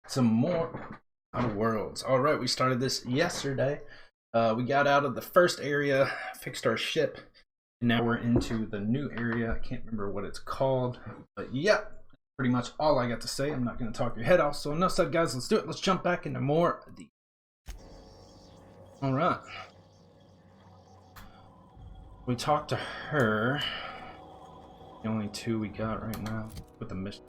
some more Outer Worlds. All right, we started this yesterday. We got out of the first area, fixed our ship, and now we're into the new area. I can't remember what it's called, but yeah, pretty much all I got to say. I'm not going to talk your head off, so enough said, guys. Let's do it. Let's jump back into more of the... All right. We talked to her. The only two we got right now with the mission.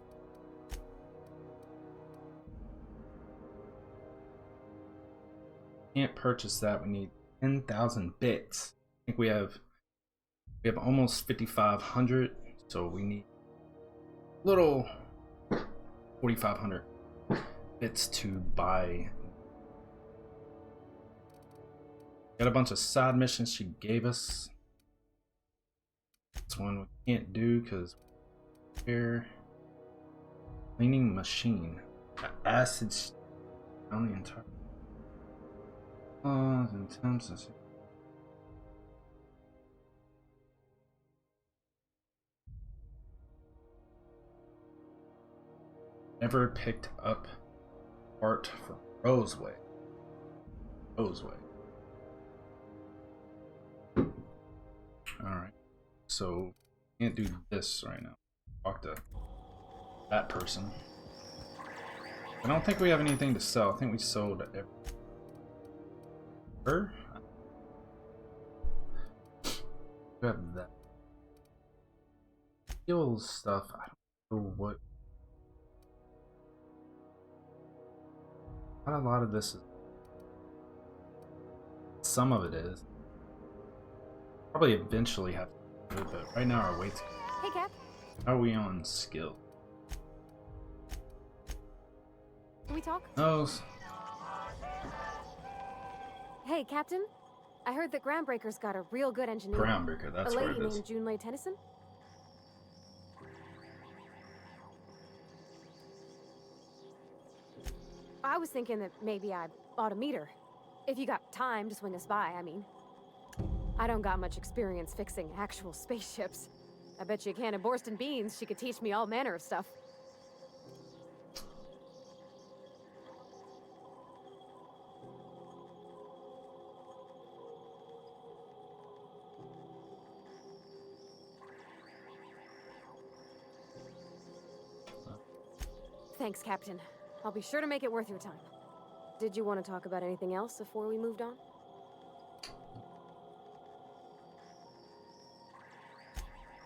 Can't purchase that. We need 10,000 bits. I think we have almost 5,500, so we need a little 4,500 bits to buy. Got a bunch of side missions she gave us. This one we can't do because here, cleaning machine, acid on the entire. Intense. Never picked up art from Roseway. Alright. So can't do this right now. Talk to that person. I don't think we have anything to sell. I think we sold everything. Her? Grab that. Skills stuff. I don't know what. Not a lot of this is. Some of it is. Probably eventually have to do it, but right now our weight's. Hey, Cap. How are we on skill? Can we talk? No. Hey, Captain. I heard that Groundbreaker's got a real good engineer. Groundbreaker, that's what it A lady is. named Junlei Tennyson? I was thinking that maybe I ought to meet her. If you got time to swing us by, I mean. I don't got much experience fixing actual spaceships. I bet you a can of Borston beans she could teach me all manner of stuff. Thanks, Captain. I'll be sure to make it worth your time. Did you want to talk about anything else before we moved on?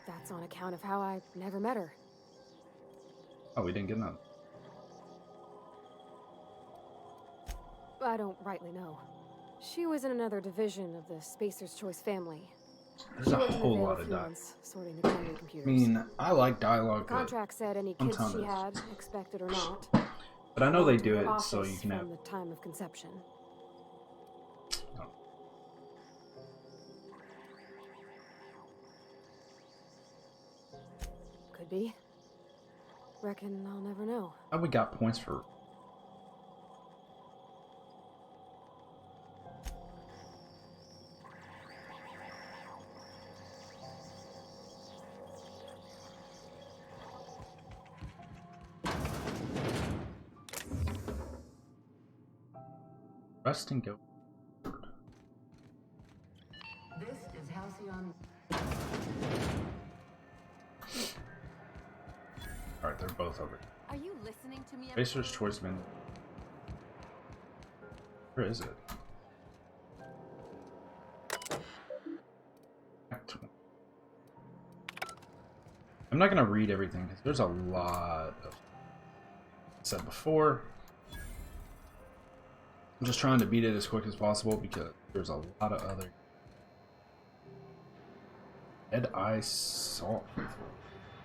That's on account of how I never met her. Oh, we didn't get none. I don't rightly know. She was in another division of the Spacer's Choice family. There's a whole lot of dialogue. Sorting the county computers. I mean, I like dialogue. The contract said any kids sometimes she had, expected or not. But I know they do her it so office you can have. from the time of conception. Oh. Could be. Reckon I'll never know. How we got points for? Rest and go. This is Halcyon. Alright, they're both over. Are you listening to me? Spacer's Choice Man. Where is it? Act 1. I'm not gonna read everything because there's a lot of. I said before. I'm just trying to beat it as quick as possible because there's a lot of other. Dead Eye Salt.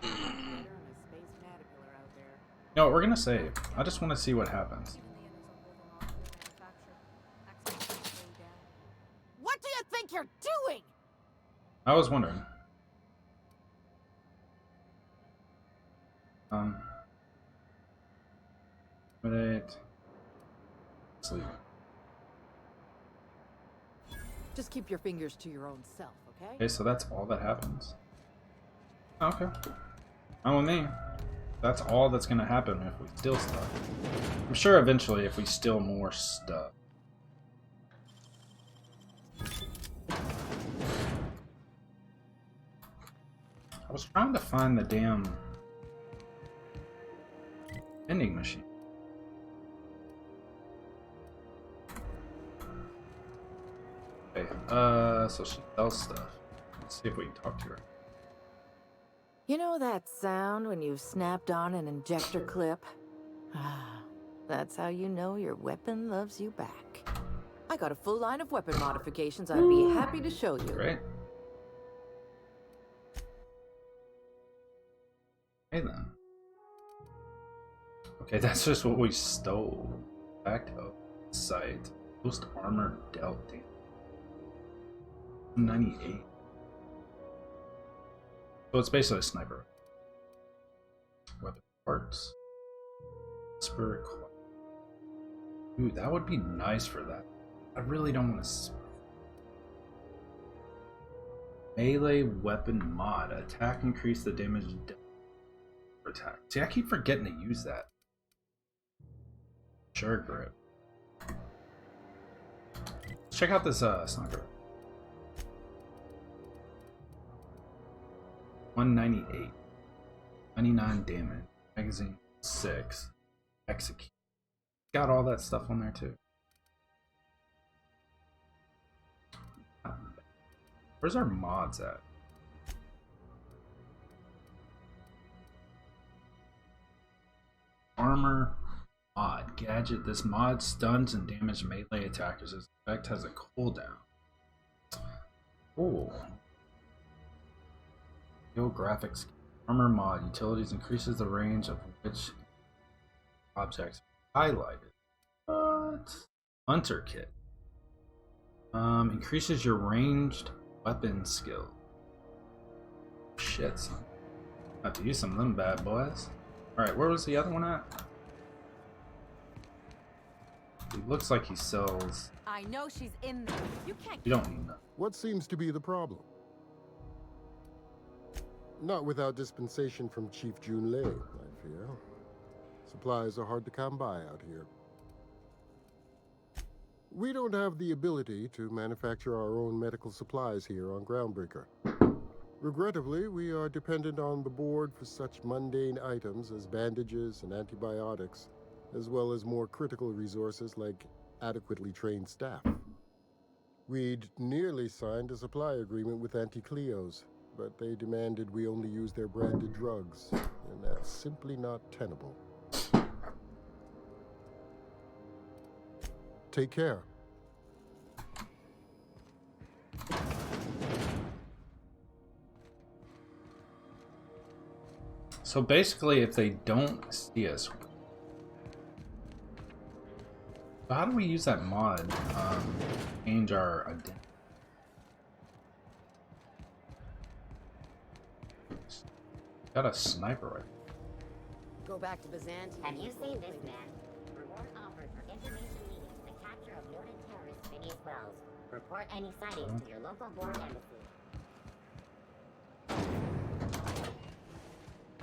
You know what, we're gonna save. I just want to see what happens. What do you think you're doing? I was wondering. Minute. Sleep. Just keep your fingers to your own self, okay? Okay, so that's all that happens. Okay. I'm with me. That's all that's gonna happen if we steal stuff. I'm sure eventually if we steal more stuff. I was trying to find the damn vending machine. Okay, so she sells stuff. Let's see if we can talk to her. You know that sound when you've snapped on an injector clip? That's how you know your weapon loves you back. I got a full line of weapon modifications I'd be happy to show you. Great. Okay then. Okay, that's just what we stole. Back of sight. Most armor dealt. 98. So it's basically a sniper. Weapon parts. Whisper. Ooh, that would be nice for that. I really don't want to. Melee weapon mod. Attack increase the damage dealt for attack. See, I keep forgetting to use that. Sure grip. Let's check out this sniper. 198. 99 damage. Magazine 6. Execute. Got all that stuff on there too. Where's our mods at? Armor mod. Gadget. This mod stuns and damages melee attackers. Its effect has a cooldown. Cool. Graphics. Armor mod. Utilities increases the range of which objects are highlighted. What? Hunter kit. Increases your ranged weapon skill. Shit, son. Have to use some of them bad boys. Alright, where was the other one at? He looks like he sells. I know she's in there. You can't. You don't need that. What seems to be the problem? Not without dispensation from Chief Junlei, I fear. Supplies are hard to come by out here. We don't have the ability to manufacture our own medical supplies here on Groundbreaker. Regrettably, we are dependent on the board for such mundane items as bandages and antibiotics, as well as more critical resources like adequately trained staff. We'd nearly signed a supply agreement with Anti-Cleos, but they demanded we only use their branded drugs, and that's simply not tenable. Take care. So basically, if they don't see us, how do we use that mod? Change our identity. Got a sniper rifle. Go back to Byzant. Have you seen this man? Reward offered for information needed the capture of noted terrorist Phineas Wells. Report any sightings to your local board embassy.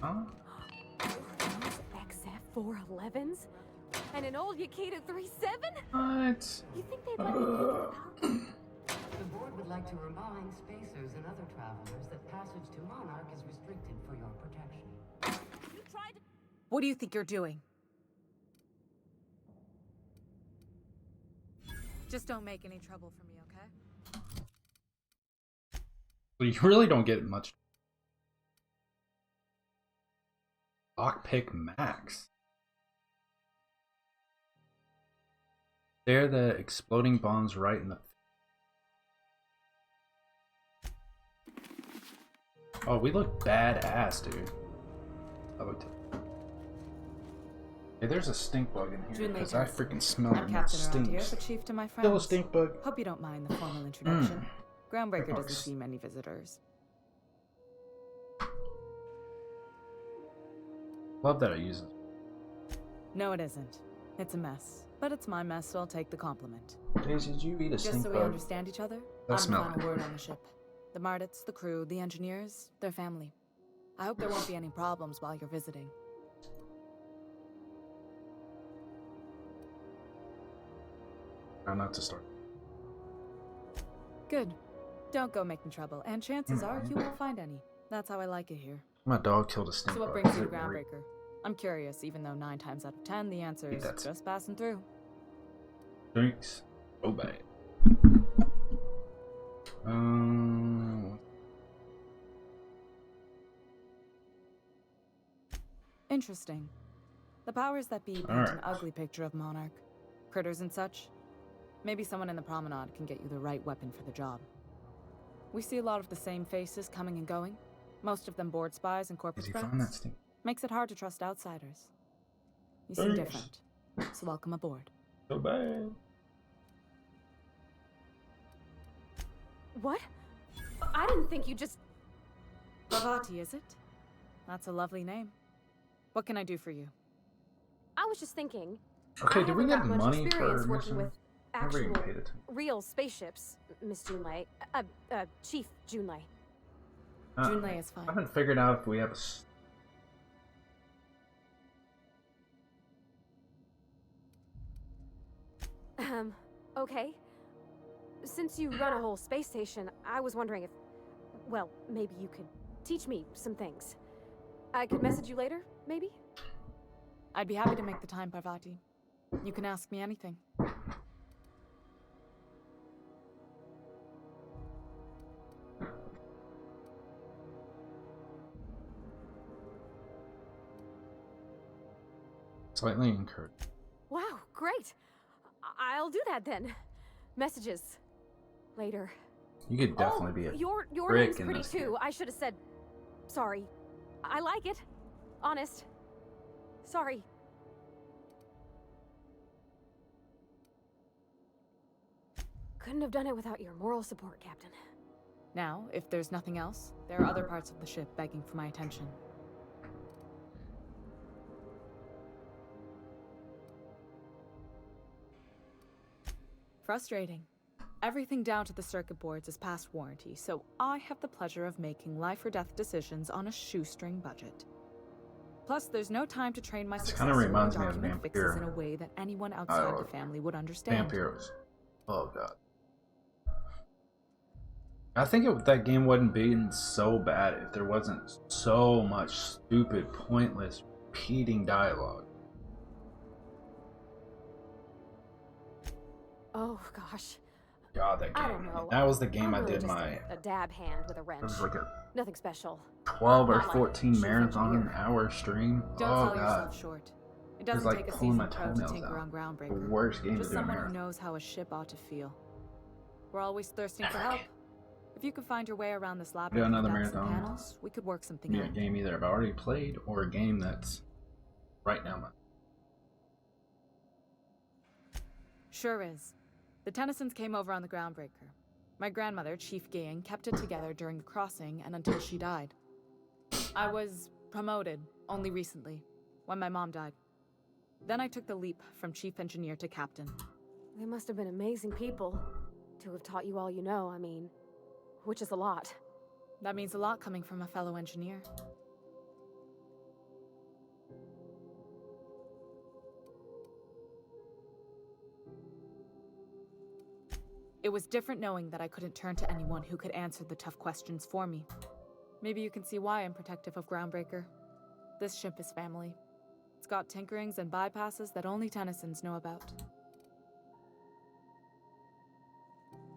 Huh? XF411s? And an old Yakita 37? What? You think they'd let me know about? The board would like to remind spacers and other travelers that passage to Monarch is restricted for your protection. You tried to... What do you think you're doing? Just don't make any trouble for me, okay? Well, you really don't get much. Lockpick Max. They're the exploding bombs right in the... Oh, we look badass, dude. I looked. Hey, there's a stink bug in here because I freaking smell it I'm and it captain around here, stinks. but chief to my friends. Still a stink bug. Hope you don't mind the formal introduction. Groundbreaker doesn't Thanks. see many visitors. Love that I use it. No, it isn't. It's a mess. But it's my mess, so I'll take the compliment. Daisy, did you eat a Just stink so we bug? understand each other, I I'm the smell final it. word on the ship. The Mardits, the crew, the engineers, their family. I hope there won't be any problems while you're visiting. Try not to start. Good. Don't go making trouble, and chances are you won't find any. That's how I like it here. My dog killed a stink So what bug. brings you to Groundbreaker? I'm curious, even though 9 times out of 10 the answer is That's- just passing through. Drinks. Oh, bad. Interesting. The powers that be paint Alright. an ugly picture of Monarch. Critters and such. Maybe someone in the promenade can get you the right weapon for the job. We see a lot of the same faces coming and going. Most of them board spies and Did corporate you find that friends. stink? Makes it hard to trust outsiders. You seem Thanks. different, so welcome aboard. So bad. What? I didn't think you just... Bhavati, is it? That's a lovely name. What can I do for you? I was just thinking... Okay, I did we haven't get got much money experience for working mission? with Never even actual, paid attention. real spaceships, Miss Junlei. Chief Junlei. Junlei is I fine. haven't figured out if we have a... Okay. Since you run a whole space station, I was wondering if... Well, maybe you could teach me some things. I could message you later, maybe? I'd be happy to make the time, Parvati. You can ask me anything. Slightly encouraged. Wow, great. I'll do that then. Messages. Later. You could definitely be a your brick name's in pretty this too. game. I should have said sorry. I like it. Honest. Sorry. Couldn't have done it without your moral support, Captain. Now, if there's nothing else, there are other parts of the ship begging for my attention. Frustrating. Everything down to the circuit boards is past warranty, so I have the pleasure of making life or death decisions on a shoestring budget. Plus, there's no time to train my This successor kinda or reminds me of document fixes in Vampire. a way that anyone outside the family would understand. Vampiros. Oh god. I think that game wouldn't be so bad if there wasn't so much stupid, pointless, repeating dialogue. Oh gosh. God, that I game. don't know. That was the game I'm I really did just my... a dab hand with a It wrench. was like a Nothing special. 12 or Not like 14 chief marathon engineer. hour stream. Don't Oh sell god. yourself short. It It's doesn't like take a pulling my seasoned pro to toenails tinker out. on The Groundbreaker. worst game Just to do a someone who marathon. knows how a ship ought to feel. We're always thirsting for help. If you could find your way around this lab Do another with decks and marathon. panels, we could work something Be a out. game either I've already played or a game that's right now my... Sure is. The Tennysons came over on the Groundbreaker. My grandmother, Chief Gang, kept it together during the crossing and until she died. I was promoted only recently, when my mom died. Then I took the leap from chief engineer to captain. They must have been amazing people to have taught you all you know, I mean, which is a lot. That means a lot coming from a fellow engineer. It was different knowing that I couldn't turn to anyone who could answer the tough questions for me. Maybe you can see why I'm protective of Groundbreaker. This ship is family. It's got tinkerings and bypasses that only Tennysons know about.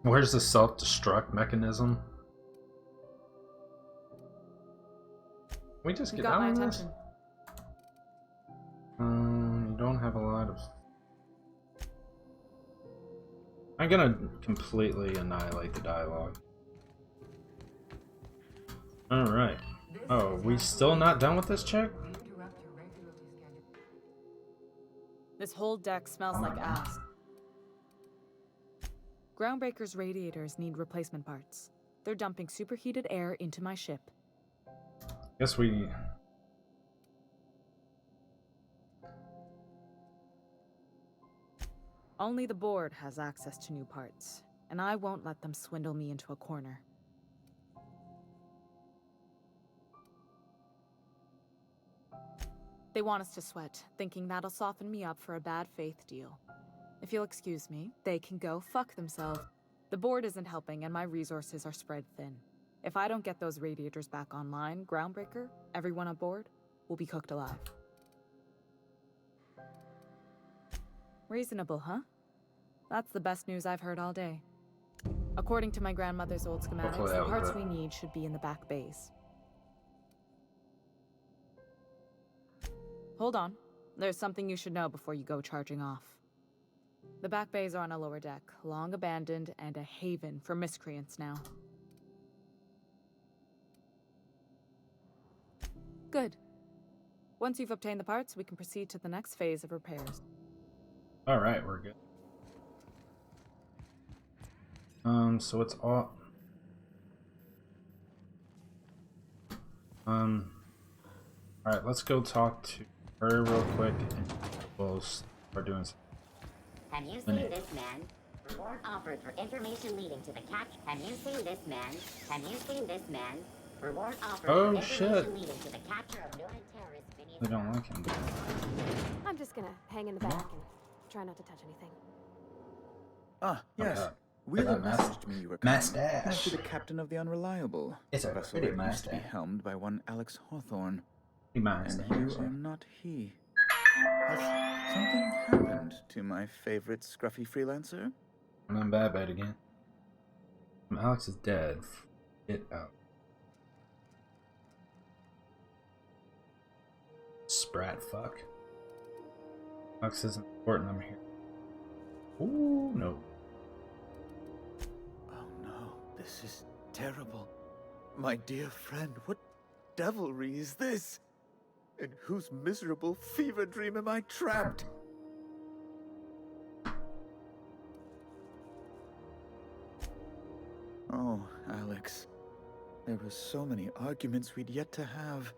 Where's the self-destruct mechanism? Can we just You get got down my on this? attention. You don't have a lot of... I'm gonna completely annihilate the dialogue. Alright. Oh, we still not done with this check? This whole deck smells like ass. Groundbreaker's radiators need replacement parts. They're dumping superheated air into my ship. Guess we... Only the board has access to new parts, and I won't let them swindle me into a corner. They want us to sweat, thinking that'll soften me up for a bad faith deal. If you'll excuse me, they can go fuck themselves. The board isn't helping and my resources are spread thin. If I don't get those radiators back online, Groundbreaker, everyone on board, will be cooked alive. Reasonable, huh? That's the best news I've heard all day. According to my grandmother's old schematics, Hopefully the that was parts it. we need should be in the back bays. Hold on. There's something you should know before you go charging off. The back bays are on a lower deck, long abandoned and a haven for miscreants now. Good. Once you've obtained the parts, we can proceed to the next phase of repairs. Alright, we're good. So it's all... Alright, let's go talk to her real quick, and we'll start doing some... Have you seen this man? Reward offered for information leading to the catch. Have you seen this man? Have you seen this man? Reward offered Oh, for information shit. leading to the capture of noted terrorist Phineas We don't Wells. like him, do we? I'm just gonna hang in the back and try not to touch anything. Ah, yes. Okay. Wheeler That messaged me you were coming. mustache. As to the captain of the Unreliable. It's a vessel pretty that used to be mustache. helmed by one Alex Hawthorne. He minds And that, you actually. are not he. Has something happened to my favorite scruffy freelancer? I'm in bad bed again. Alex is dead. Get out. Sprat fuck. Alex isn't important, I'm here. Ooh, no. Oh no, this is terrible. My dear friend, what devilry is this? In whose miserable fever dream am I trapped? Oh, Alex. There were so many arguments we'd yet to have.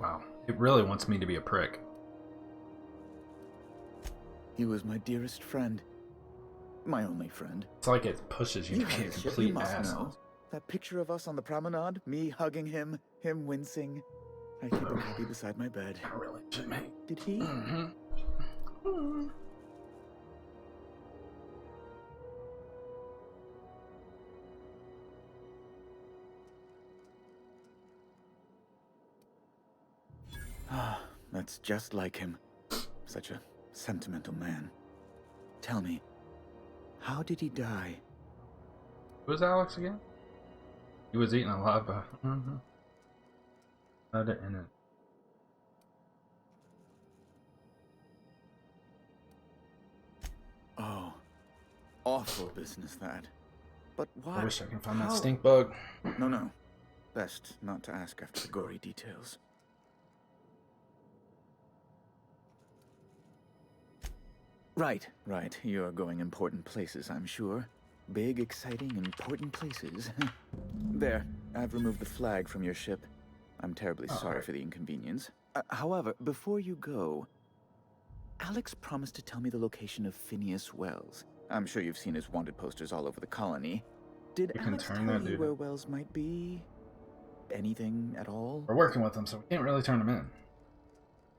Wow. It really wants me to be a prick. He was my dearest friend. My only friend. It's like it pushes you to be a Shit, complete you must asshole. know. That picture of us on the promenade, me hugging him, him wincing. I keep a copy beside my bed. Not really, shit, mate. Did he? Ah, that's just like him. Such a sentimental man. Tell me, how did he die? Who's Alex again? He was eating a lava. Had it in it. Oh, awful business that. But why? I wish I could find that How? stink bug. No. Best not to ask after the gory details. Right. You're going important places, I'm sure. Big, exciting, important places. There, I've removed the flag from your ship. I'm terribly sorry for the inconvenience. However, before you go, Alex promised to tell me the location of Phineas Wells. I'm sure you've seen his wanted posters all over the colony. Did You can Alex turn tell that you dude where in. Wells might be? Anything at all? We're working with them, so we can't really turn them in.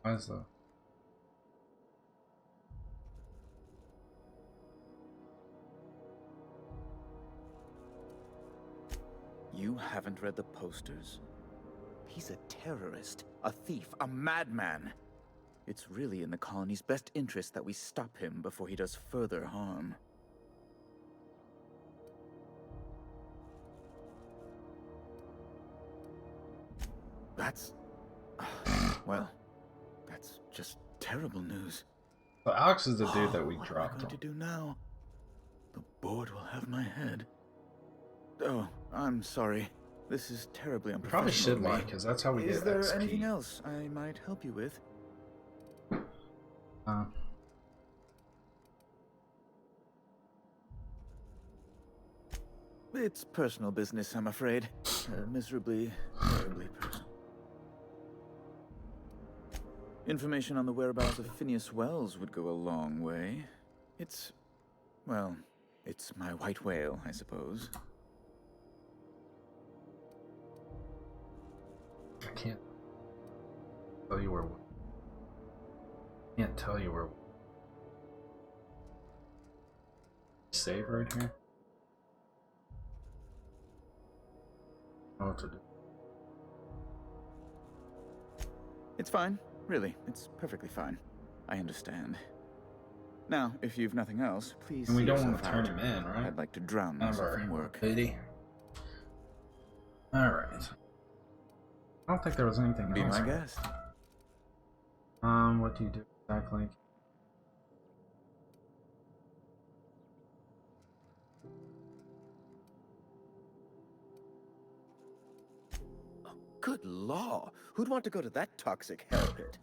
Why is the... You haven't read the posters? He's a terrorist, a thief, a madman. It's really in the colony's best interest that we stop him before he does further harm. That's... well, that's just terrible news. So Alex is the dude that we What dropped am I going on. to do now? The board will have my head. Oh, I'm sorry. This is terribly unprofessional. Probably should of me. lie, because that's how we Is get there XP. anything else I might help you with? It's personal business, I'm afraid. Miserably, terribly personal. Information on the whereabouts of Phineas Wells would go a long way. Well, it's my white whale, I suppose. I can't. tell you where. Can't tell you where. Save right here. I don't know what to do. It's fine. Really, it's perfectly fine. I understand. Now, if you've nothing else, please. And we see don't want yourself to turn out. him in, right? I'd like to drown Kind of myself our in work. lady. All right. I don't think there was anything Be else. my guest. What do you do exactly? Good law. Who'd want to go to that toxic hell pit?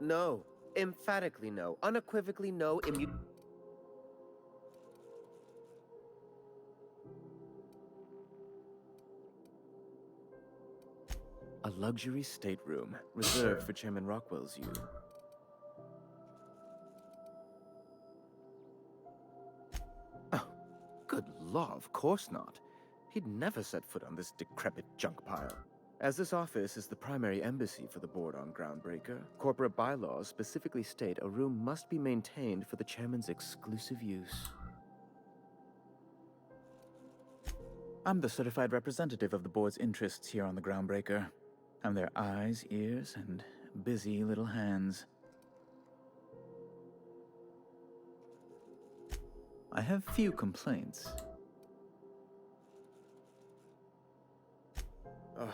No. Emphatically no. Unequivocally no. A luxury stateroom reserved for Chairman Rockwell's use. Oh, good law, of course not. He'd never set foot on this decrepit junk pile. As this office is the primary embassy for the board on Groundbreaker, corporate bylaws specifically state a room must be maintained for the chairman's exclusive use. I'm the certified representative of the board's interests here on the Groundbreaker. I'm their eyes, ears, and busy little hands. I have few complaints. Ugh.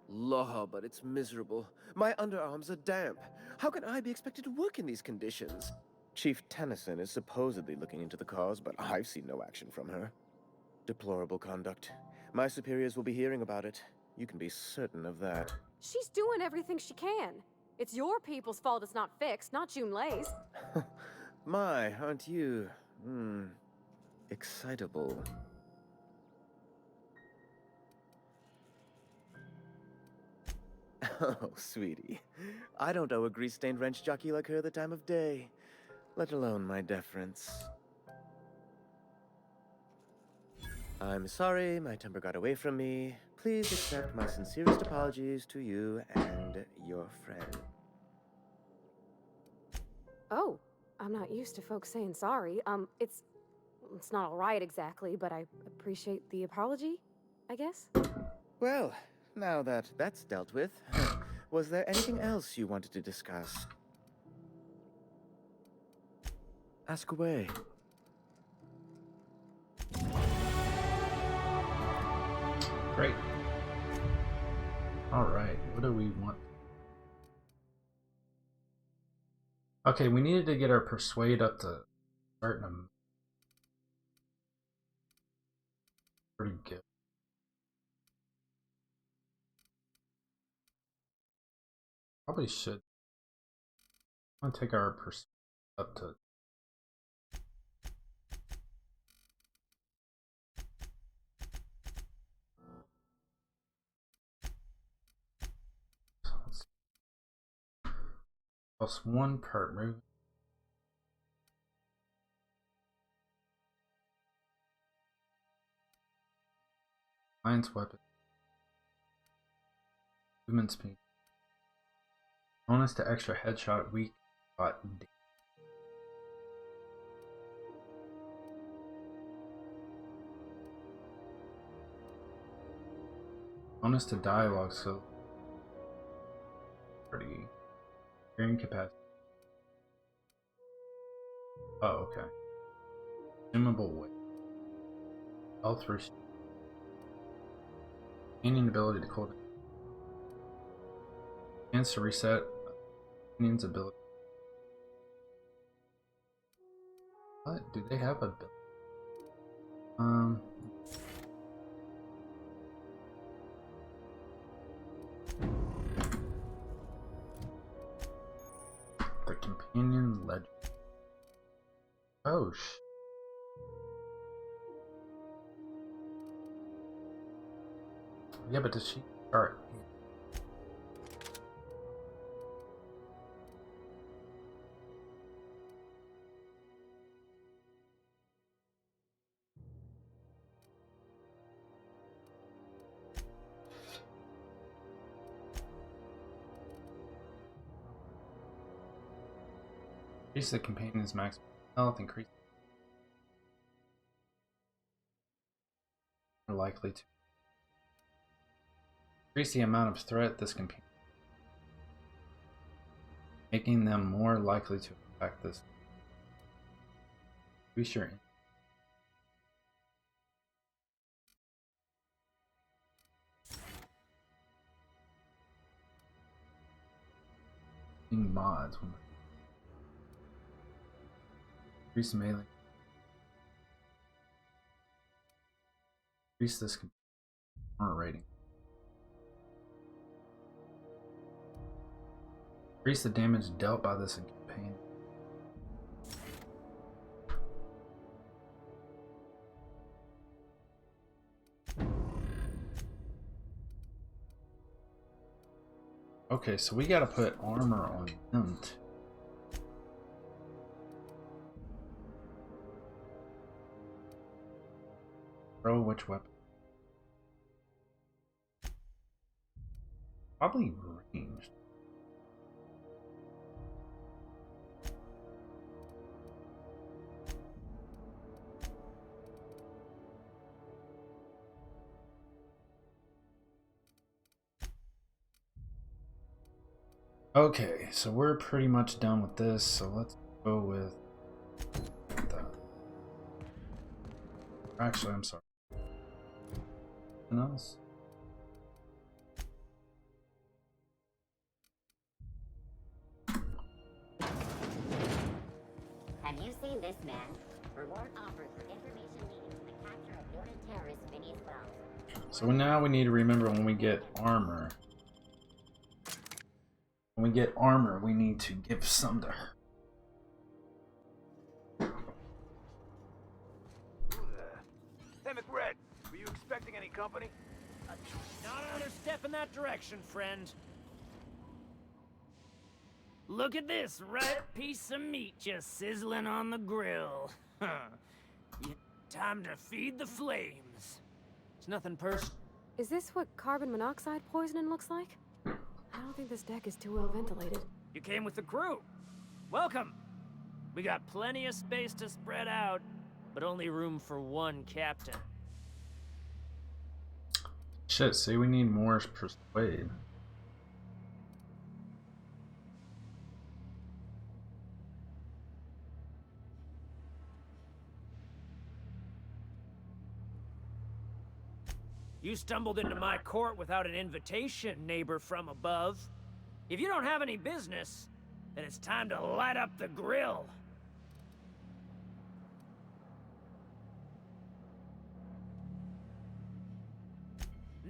Law, but it's miserable. My underarms are damp. How can I be expected to work in these conditions? Chief Tennyson is supposedly looking into the cause, but I've seen no action from her. Deplorable conduct. My superiors will be hearing about it. You can be certain of that. She's doing everything she can. It's your people's fault it's not fixed, not Junlei's. My, aren't you, excitable. Oh, sweetie. I don't owe a grease-stained wrench jockey like her the time of day, let alone my deference. I'm sorry, my temper got away from me. Please accept my sincerest apologies to you and your friend. Oh, I'm not used to folks saying sorry. It's not all right exactly, but I appreciate the apology, I guess. Well, now that that's dealt with, was there anything else you wanted to discuss? Ask away. Great. All right. What do we want? Okay, we needed to get our persuade up to starting them. Pretty good. Probably should. I'm gonna take our persuade up to. Plus one per move. Lance weapon. Movement speed. Bonus to extra headshot weak spot. Bonus to dialogue, so pretty hearing capacity. Oh, okay. Consumable weight. Health restore. Gaining ability to cold. Chance to reset Union's ability. What? Do they have ability? The companion ledger. Oh yeah, but does she start? Increase the companion's maximum health, increase more likely to increase the amount of threat this companion, making them more likely to attack this. Increase your mods. Increase melee. Increase this armor rating. Increase the damage dealt by this companion. Okay, so we gotta put armor on him too. Throw which weapon? Probably ranged. Okay, so we're pretty much done with this, so let's go with that. Actually, I'm sorry. Anything else? Have you seen this man? Reward offered for information leading to the capture of noted terrorist Phineas Wells. So now we need to remember when we get armor. When we get armor, we need to give some to her. Hey, McRed, were you expecting any company? Not another step in that direction, friend. Look at this ripe piece of meat just sizzling on the grill. Time to feed the flames. It's nothing personal. Is this what carbon monoxide poisoning looks like? I don't think this deck is too well ventilated. You came with the crew. Welcome. We got plenty of space to spread out, but only room for one captain. Shit, see, we need more persuade. You stumbled into my court without an invitation, neighbor from above. If you don't have any business, then it's time to light up the grill.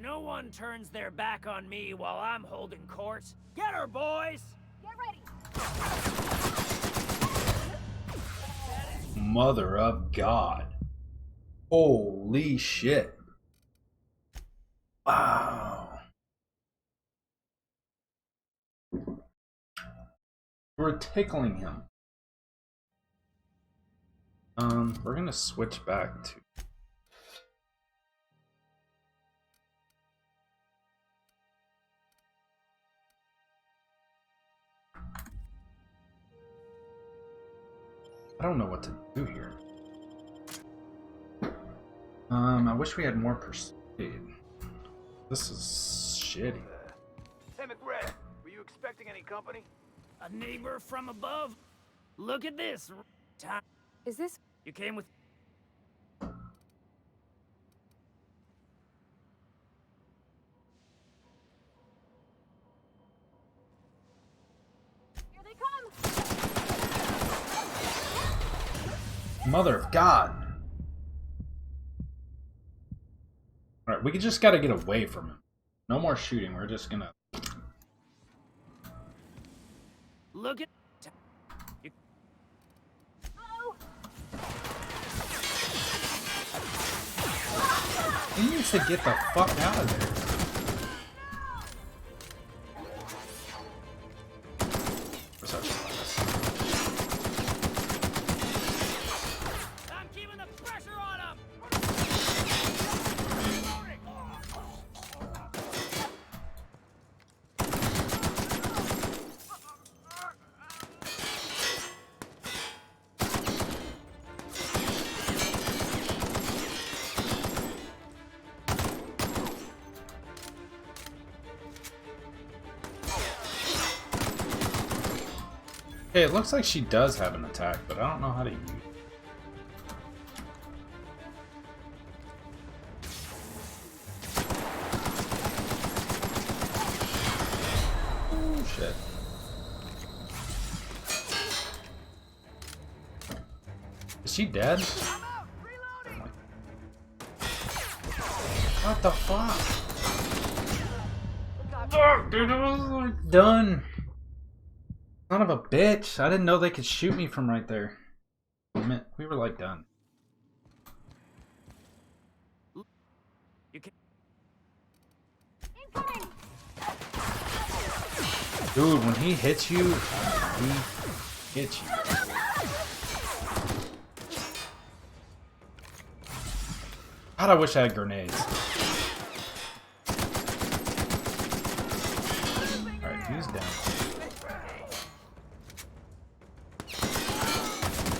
No one turns their back on me while I'm holding court. Get her, boys! Get ready! Mother of God. Holy shit. Wow. We're tickling him. We're gonna switch back to I don't know what to do here. I wish we had more persuade. This is shitty. Hey, McRed, were you expecting any company? A neighbor from above? Look at this. Time. Is this... You came with... Here they come! Mother of God. Alright, we just gotta get away from him. No more shooting, we're just gonna... Look at... You... Oh! He needs to get the fuck out of there. Perception bonus. I'm keeping the pressure on him! Okay, it looks like she does have an attack, but I don't know how to use it. Oh, shit. Is she dead? What the fuck? Oh, dude, it was like done. Son of a bitch. I didn't know they could shoot me from right there. We were like done. Dude, when he hits you, he hits you. God, I wish I had grenades. Alright, he's down.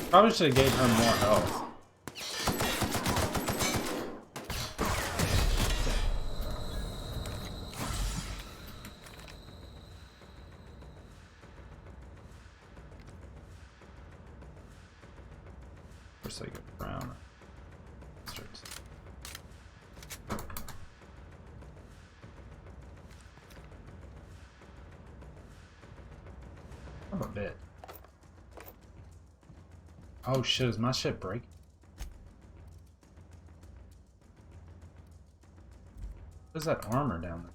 Probably should have gave her more health. First I get brown. A bit. Oh shit, is my shit breaking? What is that armor down there?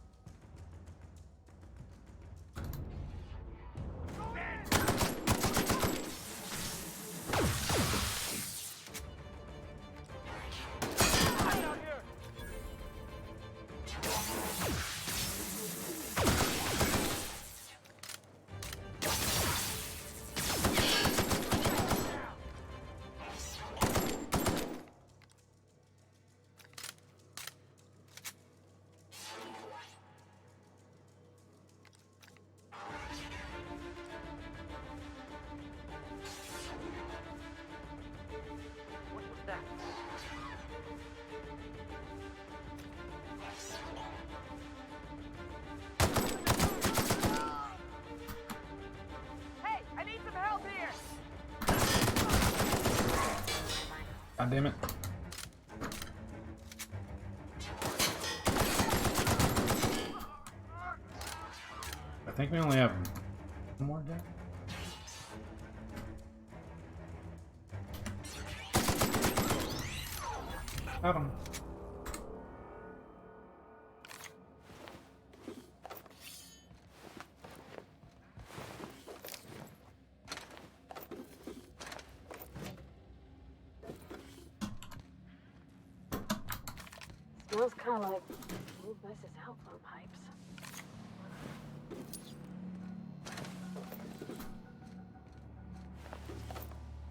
God damn it. I think we only have one more guy. Got him. Smells kind of like old Mess's outflow pipes.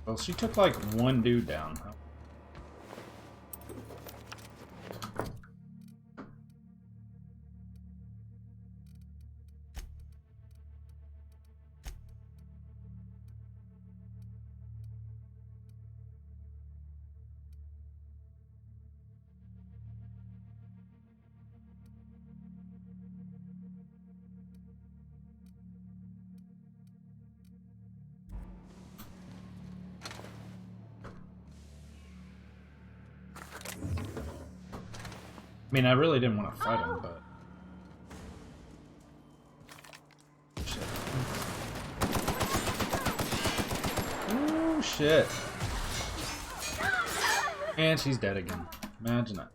Well, she took like one dude down. I mean, I really didn't want to fight him, but... Shit. Ooh, shit. And she's dead again. Imagine that.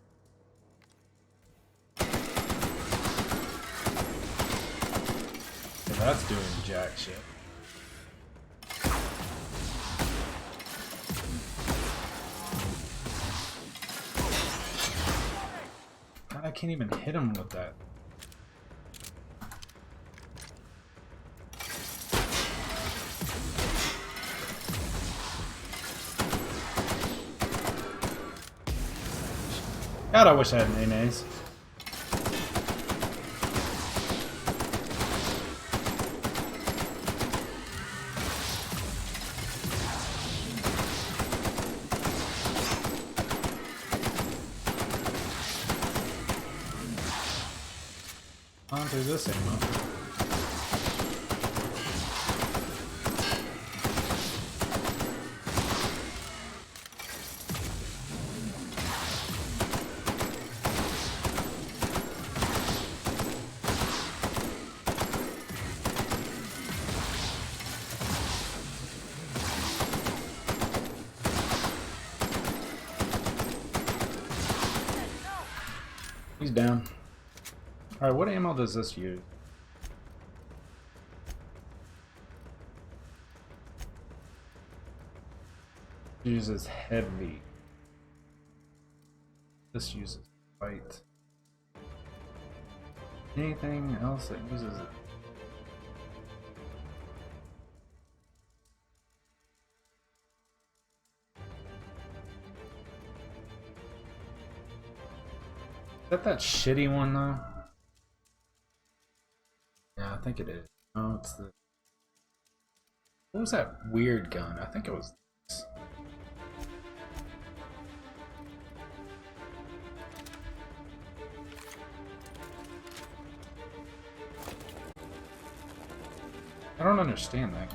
Yeah, that's doing jack shit. I can't even hit him with that. God, I wish I had mayonnaise. Onto this ammo. He's down. Alright, what ammo does this use? It uses heavy. This uses light. Anything else that uses it? Is that shitty one though? Yeah, I think it is. Oh, it's the... What was that weird gun? I think it was this. I don't understand that.